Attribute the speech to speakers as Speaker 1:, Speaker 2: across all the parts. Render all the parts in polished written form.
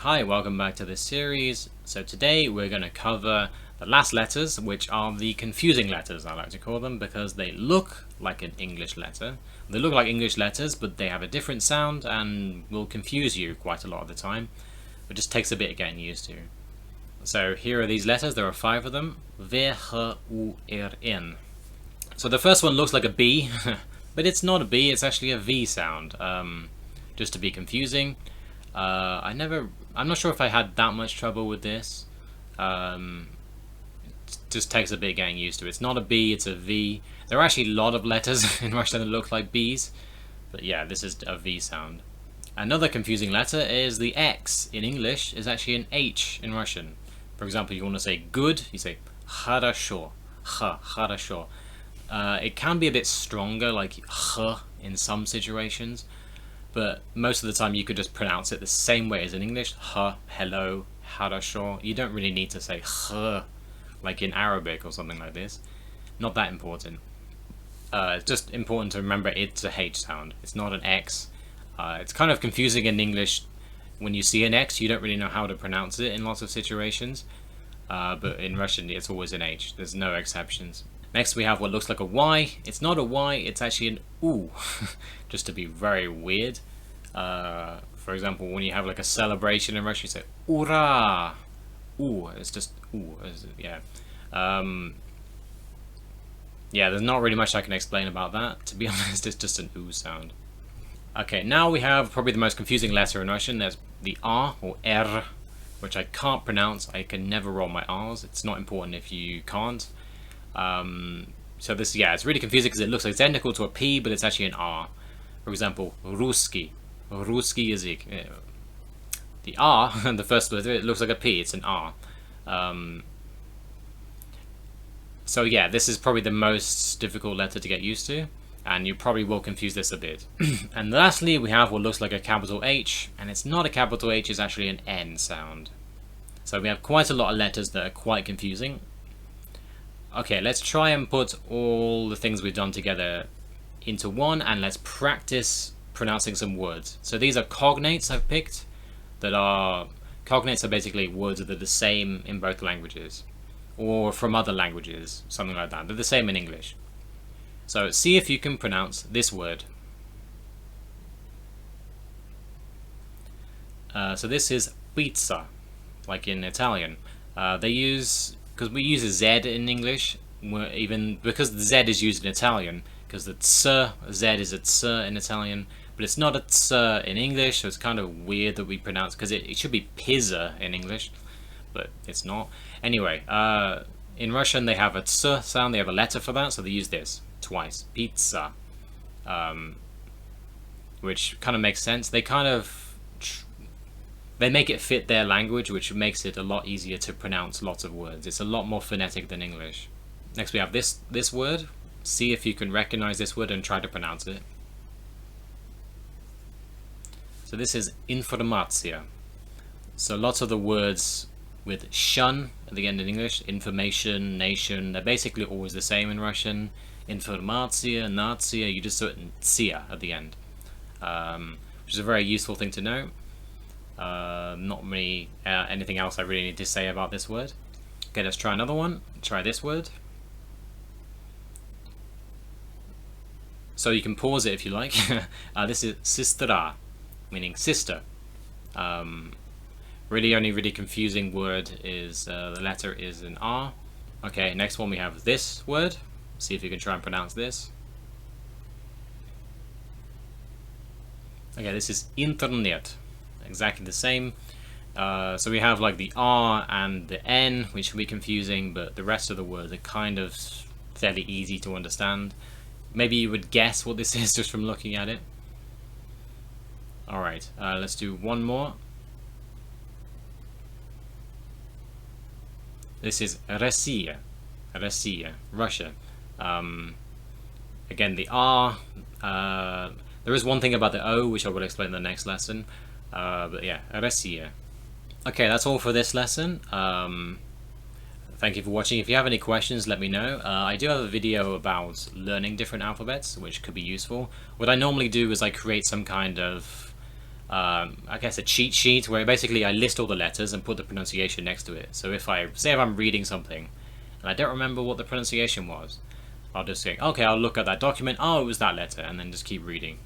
Speaker 1: Hi, welcome back to this series. So today we're going to cover the last letters, which are the confusing letters, I like to call them, because they look like an English letter. They look like English letters, but they have a different sound and will confuse you quite a lot of the time. It just takes a bit of getting used to. So here are these letters, there are 5 of them. V, H, U, R, N. So the first one looks like a B, but it's not a B, it's actually a V sound, just to be confusing. I'm not sure if I had that much trouble with this. It just takes a bit getting used to. It's not a B, it's a V. There are actually a lot of letters in Russian that look like B's, but yeah, this is a V sound. Another confusing letter is the X in English is actually an H in Russian. For example, you want to say good, you say хорошо, хорошо. It can be a bit stronger, like h in some situations. But most of the time you could just pronounce it the same way as in English. Ha, hello, хорошо. You don't really need to say h like in Arabic or something like this. Not that important. It's just important to remember it's a H sound. It's not an X. It's kind of confusing in English. When you see an X, you don't really know how to pronounce it in lots of situations. But in Russian, it's always an H. There's no exceptions. Next we have what looks like a Y. It's not a Y, it's actually an U, just to be very weird. For example, when you have like a celebration in Russian, you say Ura! U, it's just U, yeah. Yeah, there's not really much I can explain about that. To be honest, it's just an U sound. Okay, now we have probably the most confusing letter in Russian. There's the R, or R, which I can't pronounce. I can never roll my R's. It's not important if you can't. So this, yeah, it's really confusing because it looks identical to a P, but it's actually an R. For example, Ruski, Ruski язык. The R, the first letter, it looks like a P, it's an R. So yeah, this is probably the most difficult letter to get used to, and you probably will confuse this a bit. And lastly, we have what looks like a capital H, and it's not a capital H, it's actually an N sound. So we have quite a lot of letters that are quite confusing. Okay, let's try and put all the things we've done together into one, and let's practice pronouncing some words. So these are cognates I've picked. Cognates are basically words that are the same in both languages, or from other languages, something like that. They're the same in English. So see if you can pronounce this word. So this is pizza, like in Italian. Because we use a Z in English, even because the Z is used in Italian, because the Z is a ts in Italian, but it's not a ts in English, so it's kind of weird that we pronounce, because it should be pizza in English, but it's not. Anyway, in Russian they have a ts sound, they have a letter for that, so they use this twice, pizza, which kind of makes sense. They make it fit their language, which makes it a lot easier to pronounce lots of words. It's a lot more phonetic than English. Next we have this word. See if you can recognize this word and try to pronounce it. So this is informacja. So lots of the words with shun at the end in English, information, nation, they're basically always the same in Russian. Informacja, nacja, you just put tsia at the end, which is a very useful thing to know. Not really anything else I really need to say about this word. Okay, let's try another one. Try this word. So you can pause it if you like. This is sistera, meaning sister. Really confusing word is the letter is an R. Okay, next one we have this word. See if you can try and pronounce this. Okay, this is internet. Exactly the same. So we have like the R and the N, which can be confusing, but the rest of the words are kind of fairly easy to understand. Maybe you would guess what this is just from looking at it. Alright, let's do one more. This is Россия, Russia. Again, the R. There is one thing about the O, which I will explain in the next lesson. But yeah, Россия. Okay, that's all for this lesson. Thank you for watching. If you have any questions, let me know. I do have a video about learning different alphabets, which could be useful. What I normally do is I create some kind of I guess a cheat sheet where basically I list all the letters and put the pronunciation next to it. So if I'm reading something and I don't remember what the pronunciation was, I'll just say, okay, I'll look at that document, oh, it was that letter, and then just keep reading.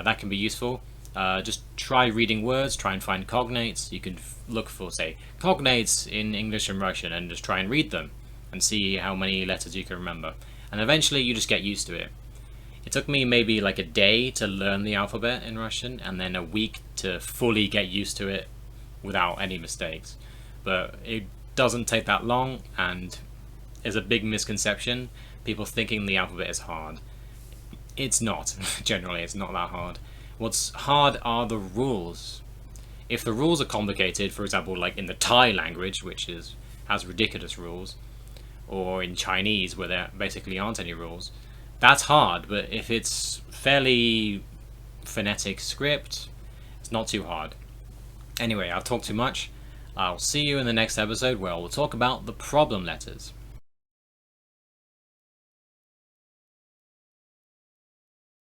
Speaker 1: That can be useful. Just try reading words, try and find cognates. You can look for, say, cognates in English and Russian and just try and read them and see how many letters you can remember. And eventually you just get used to it. It took me maybe like a day to learn the alphabet in Russian and then a week to fully get used to it without any mistakes. But it doesn't take that long, and is a big misconception. People thinking the alphabet is hard. It's not. Generally, it's not that hard. What's hard are the rules. If the rules are complicated, for example, like in the Thai language, which has ridiculous rules, or in Chinese, where there basically aren't any rules, that's hard. But if it's fairly phonetic script, it's not too hard. Anyway, I've talked too much. I'll see you in the next episode where we'll talk about the problem letters.